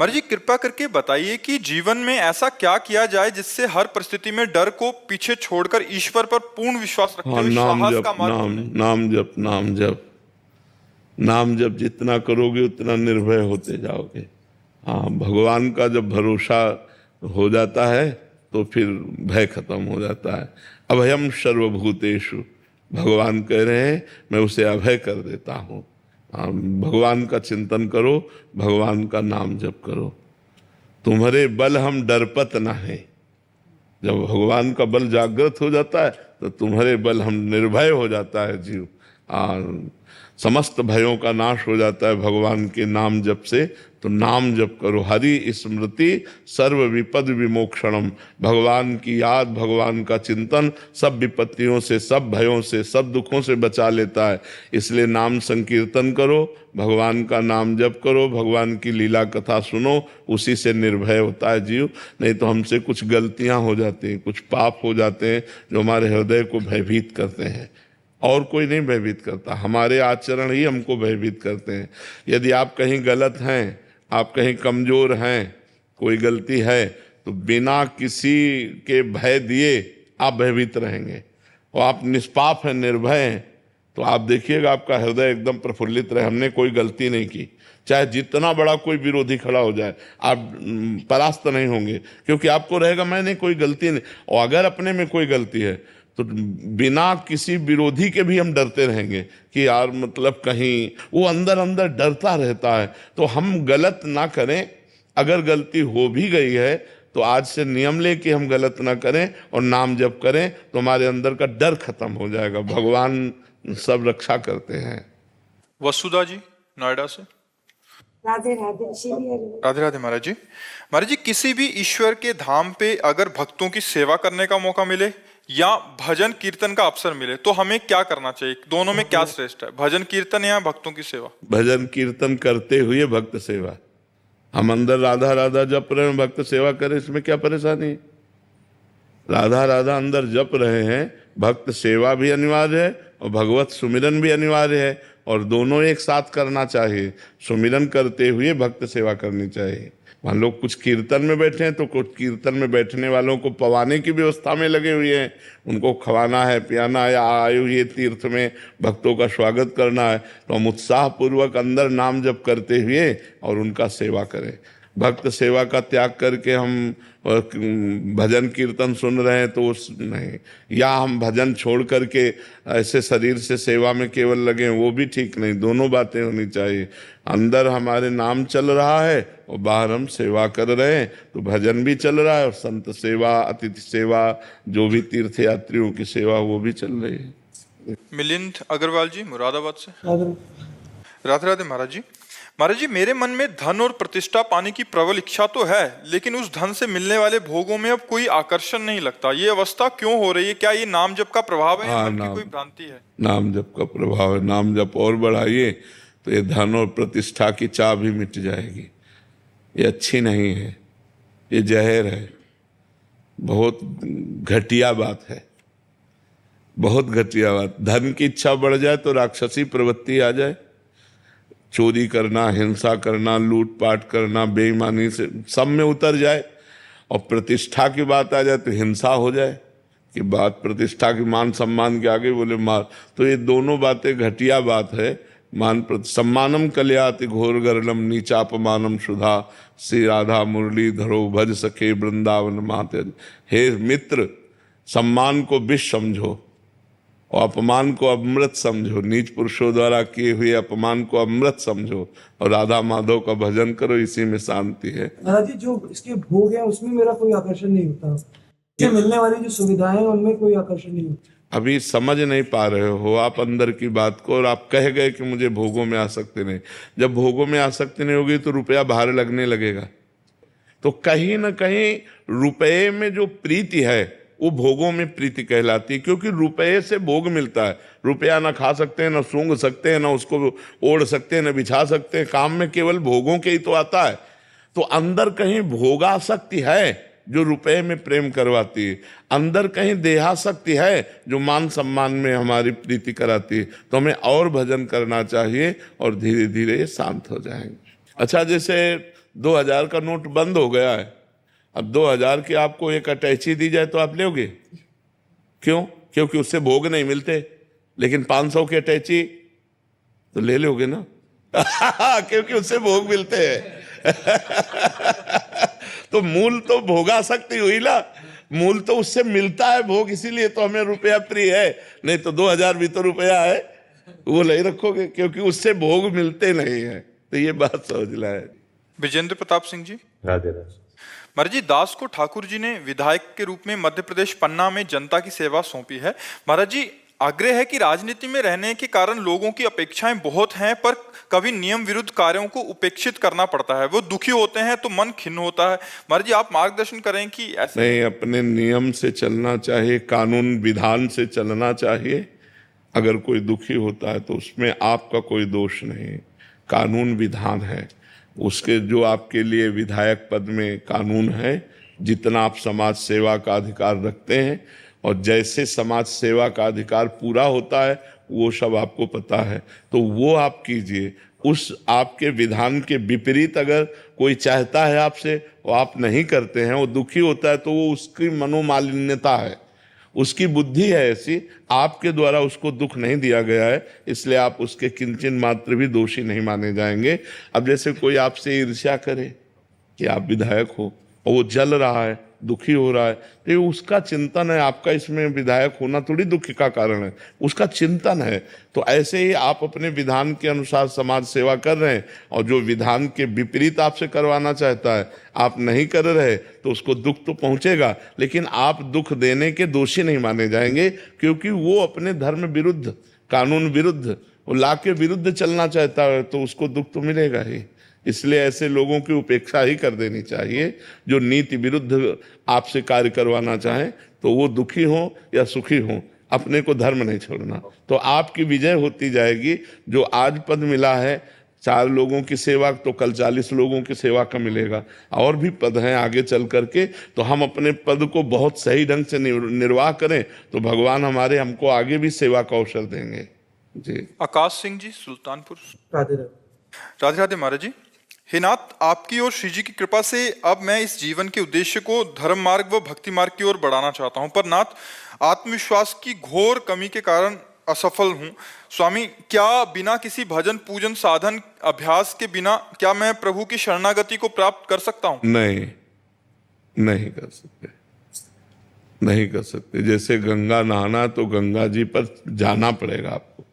महाराज जी कृपा करके बताइए कि जीवन में ऐसा क्या किया जाए जिससे हर परिस्थिति में डर को पीछे छोड़कर ईश्वर पर पूर्ण विश्वास रखते हाँ, हुए नाम साहस जप, का मार्ग नाम चुनें? नाम जप, नाम जप, नाम जप जितना करोगे उतना निर्भय होते जाओगे। हाँ, भगवान का जब भरोसा हो जाता है तो फिर भय खत्म हो जाता है। अभयम सर्वभूतेषु, भगवान कह रहे हैं मैं उसे अभय कर देता हूँ। हाँ, भगवान का चिंतन करो, भगवान का नाम जप करो। तुम्हारे बल हम डरपत न है। जब भगवान का बल जागृत हो जाता है तो तुम्हारे बल हम निर्भय हो जाता है जीव। समस्त भयों का नाश हो जाता है भगवान के नाम जप से। तो नाम जप करो, हरि स्मृति सर्व विपद विमोक्षणम, भगवान की याद, भगवान का चिंतन सब विपत्तियों से, सब भयों से, सब दुखों से बचा लेता है। इसलिए नाम संकीर्तन करो, भगवान का नाम जप करो, भगवान की लीला कथा सुनो, उसी से निर्भय होता है जीव। नहीं तो हमसे कुछ गलतियां हो जाती हैं, कुछ पाप हो जाते हैं जो हमारे हृदय को भयभीत करते हैं। और कोई नहीं भयभीत करता, हमारे आचरण ही हमको भयभीत करते हैं। यदि आप कहीं गलत हैं, आप कहीं कमजोर हैं, कोई गलती है, तो बिना किसी के भय दिए आप भयभीत रहेंगे। और आप निष्पाप हैं, निर्भय हैं, तो आप देखिएगा आपका हृदय एकदम प्रफुल्लित रहे, हमने कोई गलती नहीं की। चाहे जितना बड़ा कोई विरोधी खड़ा हो जाए, आप परास्त नहीं होंगे, क्योंकि आपको रहेगा मैंने कोई गलती नहीं। और अगर अपने में कोई गलती है तो बिना किसी विरोधी के भी हम डरते रहेंगे कि यार मतलब कहीं वो अंदर अंदर डरता रहता है। तो हम गलत ना करें, अगर गलती हो भी गई है तो आज से नियम ले कि हम गलत ना करें और नाम जप करें, तो हमारे अंदर का डर खत्म हो जाएगा। भगवान सब रक्षा करते हैं। वसुधा जी नोएडा से। राधे राधे राधे राधे महाराज जी। महाराज जी किसी भी ईश्वर के धाम पे अगर भक्तों की सेवा करने का मौका मिले या भजन कीर्तन का अवसर मिले तो हमें क्या करना चाहिए? दोनों में क्या श्रेष्ठ है, भजन कीर्तन या भक्तों की सेवा? भजन कीर्तन करते हुए भक्त सेवा। हम अंदर राधा राधा जप रहे हैं, भक्त सेवा करें, इसमें क्या परेशानी? राधा राधा अंदर जप रहे हैं, भक्त सेवा भी अनिवार्य है और भगवत सुमिरन भी अनिवार्य है, और दोनों एक साथ करना चाहिए। सुमिरन करते हुए भक्त सेवा करनी चाहिए। मान लो कुछ कीर्तन में बैठे हैं तो कुछ कीर्तन में बैठने वालों को पवाने की व्यवस्था में लगे हुए हैं, उनको खवाना है, पियाना है, आए हुए तीर्थ में भक्तों का स्वागत करना है, तो हम उत्साह पूर्वक अंदर नाम जप करते हुए और उनका सेवा करें। भक्त सेवा का त्याग करके हम भजन कीर्तन सुन रहे हैं तो उस नहीं, या हम भजन छोड़ करके ऐसे शरीर से सेवा में केवल लगे, वो भी ठीक नहीं। दोनों बातें होनी चाहिए। अंदर हमारे नाम चल रहा है और बाहर हम सेवा कर रहे हैं, तो भजन भी चल रहा है और संत सेवा, अतिथि सेवा, जो भी तीर्थ यात्रियों की सेवा वो भी चल रही है। मिलिंद अग्रवाल जी मुरादाबाद से। राधे राधे राधे महाराज जी। महाराज जी मेरे मन में धन और प्रतिष्ठा पाने की प्रबल इच्छा तो है, लेकिन उस धन से मिलने वाले भोगों में अब कोई आकर्षण नहीं लगता। ये अवस्था क्यों हो रही है? क्या ये नाम जप का प्रभाव है या मन की कोई भ्रांति है? नाम जप का प्रभाव है। नाम जप और बढ़ाइए तो ये धन और प्रतिष्ठा की चाह भी मिट जाएगी। ये अच्छी नहीं है, ये जहर है, बहुत घटिया बात है, बहुत घटिया बात। धन की इच्छा बढ़ जाए तो राक्षसी प्रवृत्ति आ जाए, चोरी करना, हिंसा करना, लूटपाट करना, बेईमानी से सब में उतर जाए, और प्रतिष्ठा की बात आ जाए तो हिंसा हो जाए कि बात प्रतिष्ठा की, मान सम्मान के आगे बोले मार। तो ये दोनों बातें घटिया बात है। सम्मानम कल्याति घोर गरलम नीचापमानम सुधा, श्री राधा मुरली धरो भज सखे वृंदावन माते। हे मित्र, सम्मान को विष समझो और अपमान को अमृत समझो। नीच पुरुषों द्वारा किए हुए अपमान को अमृत समझो और राधा माधव का भजन करो, इसी में शांति है। महाराज जी जो इसके भोग है उसमें मेरा कोई आकर्षण नहीं होता, इससे मिलने वाली जो सुविधाएं हैं उनमें कोई आकर्षण नहीं होता। अभी समझ नहीं पा रहे हो आप अंदर की बात को, और आप कह गए कि मुझे भोगों में आसक्ति नहीं। जब भोगों में आसक्ति नहीं होगी तो रुपया बाहर लगने लगेगा। तो कहीं ना कहीं रुपये में जो प्रीति है वो भोगों में प्रीति कहलाती है, क्योंकि रुपये से भोग मिलता है। रुपया ना खा सकते हैं, ना सूंघ सकते हैं, ना उसको ओढ़ सकते हैं, ना बिछा सकते हैं। काम में केवल भोगों के ही तो आता है। तो अंदर कहीं भोगासक्ति है जो रुपये में प्रेम करवाती है, अंदर कहीं देहासक्ति है जो मान सम्मान में हमारी प्रीति कराती है। तो हमें और भजन करना चाहिए और धीरे धीरे ये शांत हो जाएंगे। अच्छा, जैसे 2000 का नोट बंद हो गया है। अब 2000 की आपको एक अटैची दी जाए तो आप लोगे? क्यों? क्योंकि उससे भोग नहीं मिलते। लेकिन 500 की अटैची तो ले लोगे ना क्योंकि उससे भोग मिलते हैं तो मूल तो भोगासक्ति हुई ना, मूल तो उससे मिलता है भोग, इसीलिए तो हमें रुपया प्रिय है। नहीं तो 2000 भी तो रुपया है, वो नहीं रखोगे क्योंकि उससे भोग मिलते नहीं है। तो ये बात समझना है। विजेंद्र प्रताप सिंह जी। राधे राधे। महाराज जी, दास को ठाकुर जी ने विधायक के रूप में मध्य प्रदेश पन्ना में जनता की सेवा सौंपी है। महाराज जी, आग्रह है कि राजनीति में रहने के कारण लोगों की अपेक्षाएं बहुत हैं, पर कभी नियम विरुद्ध कार्यों को उपेक्षित करना पड़ता है। वो दुखी होते हैं तो मन खिन्न होता है। महाराज जी, आप मार्गदर्शन करें कि ऐसे नहीं, अपने नियम से चलना चाहिए, कानून विधान से चलना चाहिए। अगर कोई दुखी होता है तो उसमें आपका कोई दोष नहीं, कानून विधान है उसके। जो आपके लिए विधायक पद में कानून है, जितना आप समाज सेवा का अधिकार रखते हैं और जैसे समाज सेवा का अधिकार पूरा होता है वो सब आपको पता है, तो वो आप कीजिए। उस आपके विधान के विपरीत अगर कोई चाहता है आपसे, वो आप नहीं करते हैं, वो दुखी होता है, तो वो उसकी मनोमालिन्यता है, उसकी बुद्धि है ऐसी, आपके द्वारा उसको दुख नहीं दिया गया है, इसलिए आप उसके किंचन मात्र भी दोषी नहीं माने जाएंगे। अब जैसे कोई आपसे ईर्ष्या करे कि आप विधायक हो और वो जल रहा है, दुखी हो रहा है, तो ये उसका चिंतन है। आपका इसमें विधायक होना थोड़ी दुख का कारण है, उसका चिंतन है। तो ऐसे ही आप अपने विधान के अनुसार समाज सेवा कर रहे हैं और जो विधान के विपरीत आपसे करवाना चाहता है आप नहीं कर रहे, तो उसको दुख तो पहुंचेगा, लेकिन आप दुख देने के दोषी नहीं माने जाएंगे, क्योंकि वो अपने धर्म विरुद्ध, कानून विरुद्ध, वो ला के विरुद्ध चलना चाहता है, तो उसको दुख तो मिलेगा ही। इसलिए ऐसे लोगों की उपेक्षा ही कर देनी चाहिए। जो नीति विरुद्ध आपसे कार्य करवाना चाहें, तो वो दुखी हो या सुखी हो, अपने को धर्म नहीं छोड़ना, तो आपकी विजय होती जाएगी। जो आज पद मिला है 4 लोगों की सेवा, तो कल 40 लोगों की सेवा का मिलेगा। और भी पद हैं आगे चल करके, तो हम अपने पद को बहुत सही ढंग से निर्वाह करें तो भगवान हमारे हमको आगे भी सेवा का अवसर देंगे जी। आकाश सिंह जी, सुल्तानपुर। राधे राधे। राधे राधे महाराज जी। हे नाथ, आपकी और श्री जी की कृपा से अब मैं इस जीवन के उद्देश्य को धर्म मार्ग व भक्ति मार्ग की ओर बढ़ाना चाहता हूं, पर नाथ आत्मविश्वास की घोर कमी के कारण असफल हूं। स्वामी, क्या बिना किसी भजन पूजन साधन अभ्यास के बिना क्या मैं प्रभु की शरणागति को प्राप्त कर सकता हूं? नहीं, नहीं कर सकते, नहीं कर सकते। जैसे गंगा नहाना, तो गंगा जी पर जाना पड़ेगा, आपको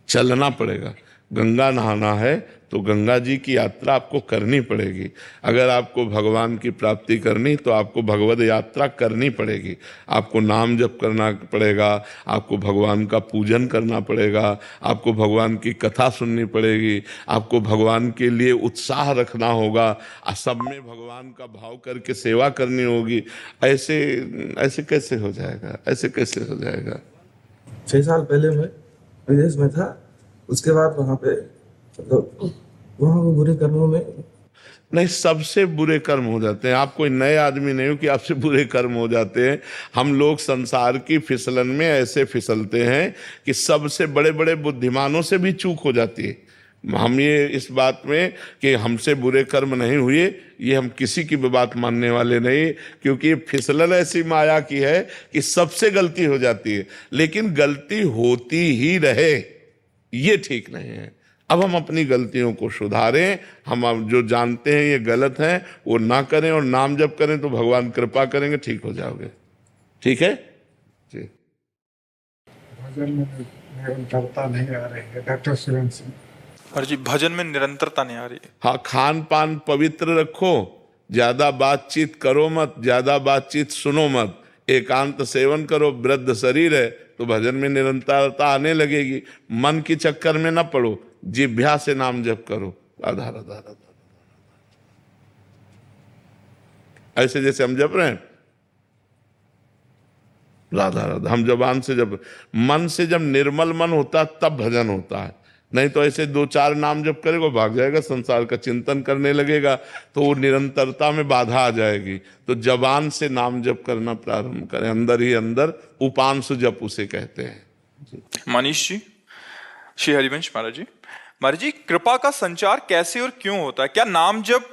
चलना पड़ेगा। गंगा नहाना है तो गंगा जी की यात्रा आपको करनी पड़ेगी। अगर आपको भगवान की प्राप्ति करनी, तो आपको भगवद यात्रा करनी पड़ेगी। आपको नाम जप करना पड़ेगा, आपको भगवान का पूजन करना पड़ेगा, आपको भगवान की कथा सुननी पड़ेगी, आपको भगवान के लिए उत्साह रखना होगा, सब में भगवान का भाव करके सेवा करनी होगी। ऐसे ऐसे कैसे हो जाएगा? ऐसे कैसे हो जाएगा? 6 साल पहले मैं विदेश में था, उसके बाद वहाँ पे वहाँ वो बुरे कर्मों में नहीं, सबसे बुरे कर्म हो जाते हैं। आप कोई नए आदमी नहीं हो कि आपसे बुरे कर्म हो जाते हैं। हम लोग संसार की फिसलन में ऐसे फिसलते हैं कि सबसे बड़े बड़े बुद्धिमानों से भी चूक हो जाती है। हम ये इस बात में कि हमसे बुरे कर्म नहीं हुए, ये हम किसी की भी बात मानने वाले नहीं, क्योंकि ये फिसलन ऐसी माया की है कि सबसे गलती हो जाती है, लेकिन गलती होती ही रहे ये ठीक नहीं है। अब हम अपनी गलतियों को सुधारें, हम अब जो जानते हैं ये गलत है वो ना करें और नाम जप करें, तो भगवान कृपा करेंगे, ठीक हो जाओगे। ठीक है जी। भजन में निरंतरता नहीं आ रही है डॉक्टर शिवन सिंह। महाराज जी, भजन में निरंतरता नहीं आ रही है। हाँ, खान पान पवित्र रखो, ज्यादा बातचीत करो मत, ज्यादा बातचीत सुनो मत, एकांत सेवन करो, वृद्ध शरीर है, तो भजन में निरंतरता आने लगेगी। मन की चक्कर में न पड़ो, जिह्वा से नाम जप करो, राधा राधा राधा। ऐसे जैसे हम जप रहे हैं राधा राधा, हम जबान से जब, मन से जब निर्मल मन होता है तब भजन होता है। नहीं तो ऐसे 2-4 नाम जप करेगा, भाग जाएगा, संसार का चिंतन करने लगेगा, तो वो निरंतरता में बाधा आ जाएगी। तो जबान से नाम जप करना प्रारंभ करें, अंदर ही अंदर उपांशु जप उसे कहते हैं। मनीष जी, श्री हरिवंश महाराज जी। महाराज जी, कृपा का संचार कैसे और क्यों होता है? क्या नाम जप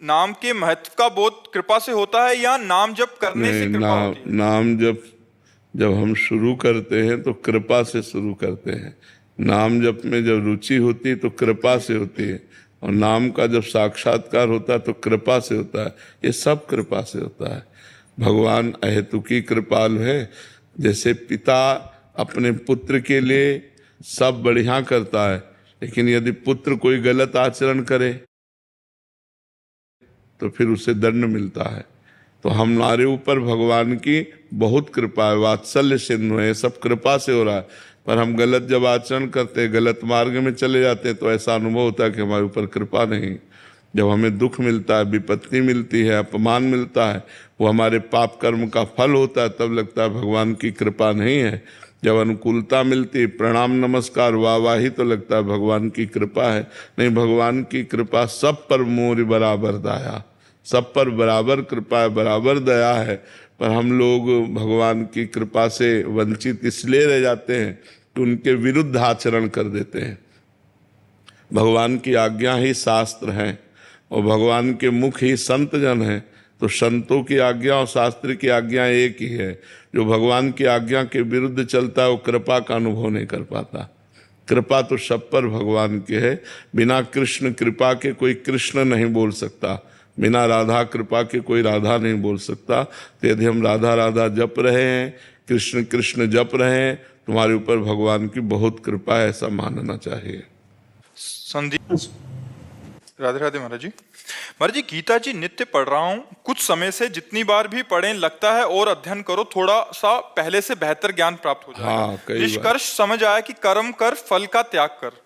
नाम के महत्व का बोध कृपा से होता है या नाम जप करने से नहीं, कृपा होती है? नाम जब हम शुरू करते हैं तो कृपा से शुरू करते हैं। नाम जप में जब रुचि होती है तो कृपा से होती है, और नाम का जब साक्षात्कार होता है तो कृपा से होता है। ये सब कृपा से होता है। भगवान अहेतुकी कृपालु है। जैसे पिता अपने पुत्र के लिए सब बढ़िया करता है, लेकिन यदि पुत्र कोई गलत आचरण करे तो फिर उसे दंड मिलता है। तो हमारे ऊपर भगवान की बहुत कृपा है, वात्सल्य सिंधु है, सब कृपा से हो रहा है। पर हम गलत जब आचरण करते हैं, गलत मार्ग में चले जाते हैं, तो ऐसा अनुभव होता है कि हमारे ऊपर कृपा नहीं। जब हमें दुख मिलता है, विपत्ति मिलती है, अपमान मिलता है, वो हमारे पाप कर्म का फल होता है, तब लगता है भगवान की कृपा नहीं है। जब अनुकूलता मिलती, प्रणाम नमस्कार वाहवाही, तो लगता है भगवान की कृपा है। नहीं, भगवान की कृपा सब पर मोर बराबर दया, सब पर बराबर कृपा है, बराबर दया है। पर हम लोग भगवान की कृपा से वंचित इसलिए रह जाते हैं कि उनके विरुद्ध आचरण कर देते हैं। भगवान की आज्ञा ही शास्त्र है और भगवान के मुख ही संत जन हैं। तो संतों की आज्ञा और शास्त्र की आज्ञा एक ही है। जो भगवान की आज्ञा के विरुद्ध चलता है वो कृपा का अनुभव नहीं कर पाता। कृपा तो सब पर भगवान की है। बिना कृष्ण कृपा के कोई कृष्ण नहीं बोल सकता, बिना राधा कृपा के कोई राधा नहीं बोल सकता। तो यदि हम राधा राधा जप रहे हैं, कृष्ण कृष्ण जप रहे हैं, तुम्हारे ऊपर भगवान की बहुत कृपा है, ऐसा मानना चाहिए। संदीप, राधे राधे महाराज जी। महाराज जी, गीता जी नित्य पढ़ रहा हूँ, कुछ समय से जितनी बार भी पढ़ें लगता है और अध्ययन करो थोड़ा सा पहले से बेहतर ज्ञान प्राप्त हो जाएगा। हाँ, कई बार। निष्कर्ष समझ आया कि कर्म कर, फल का त्याग कर।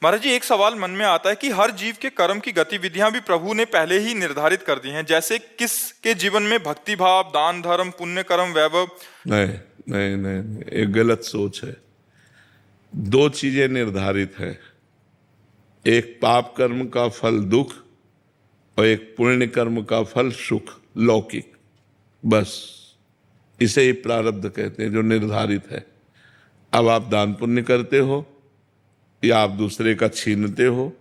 महाराज जी, एक सवाल मन में आता है कि हर जीव के कर्म की गतिविधियां भी प्रभु ने पहले ही निर्धारित कर दी हैं, जैसे किसके जीवन में भक्ति भाव, दान धर्म, पुण्य कर्म, वैभव। नहीं नहीं नहीं, एक गलत सोच है। दो चीजें निर्धारित है, एक पाप कर्म का फल दुख और एक पुण्य कर्म का फल सुख लौकिक। बस इसे ही प्रारब्ध कहते हैं, जो निर्धारित है। अब आप दान पुण्य करते हो या आप दूसरे का छीनते हो,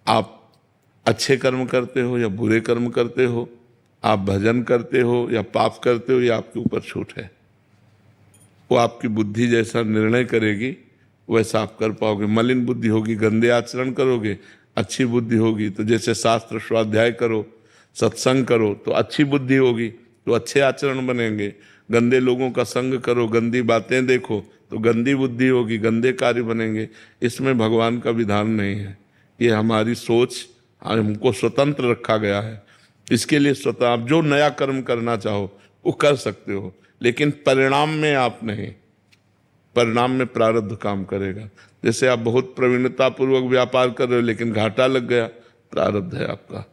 आप अच्छे कर्म करते हो या बुरे कर्म करते हो, आप भजन करते हो या पाप करते हो, ये आपके ऊपर छूट है। वो आपकी बुद्धि जैसा निर्णय करेगी वैसा आप कर पाओगे। मलिन बुद्धि होगी, गंदे आचरण करोगे। अच्छी बुद्धि होगी तो जैसे शास्त्र स्वाध्याय करो, सत्संग करो तो अच्छी बुद्धि होगी, तो अच्छे आचरण बनेंगे। गंदे लोगों का संग करो, गंदी बातें देखो तो गंदी बुद्धि होगी, गंदे कार्य बनेंगे। इसमें भगवान का विधान नहीं है। ये हमारी सोच, हमको स्वतंत्र रखा गया है। इसके लिए स्वतः आप जो नया कर्म करना चाहो वो कर सकते हो, लेकिन परिणाम में आप नहीं। परिणाम में प्रारब्ध काम करेगा। जैसे आप बहुत प्रवीणता पूर्वक व्यापार कर रहे हो लेकिन घाटा लग गया, प्रारब्ध है आपका।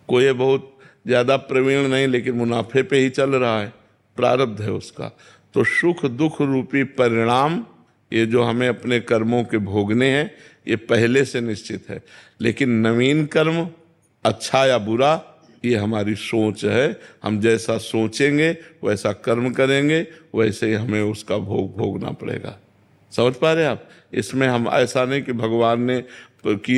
कोई बहुत ज्यादा प्रवीण नहीं लेकिन मुनाफे पे ही चल रहा है, प्रारब्ध है उसका। तो सुख दुख रूपी परिणाम, ये जो हमें अपने कर्मों के भोगने हैं, ये पहले से निश्चित है। लेकिन नवीन कर्म अच्छा या बुरा, ये हमारी सोच है। हम जैसा सोचेंगे वैसा कर्म करेंगे, वैसे ही हमें उसका भोगना पड़ेगा। समझ पा रहे हैं आप? इसमें हम ऐसा नहीं कि भगवान ने की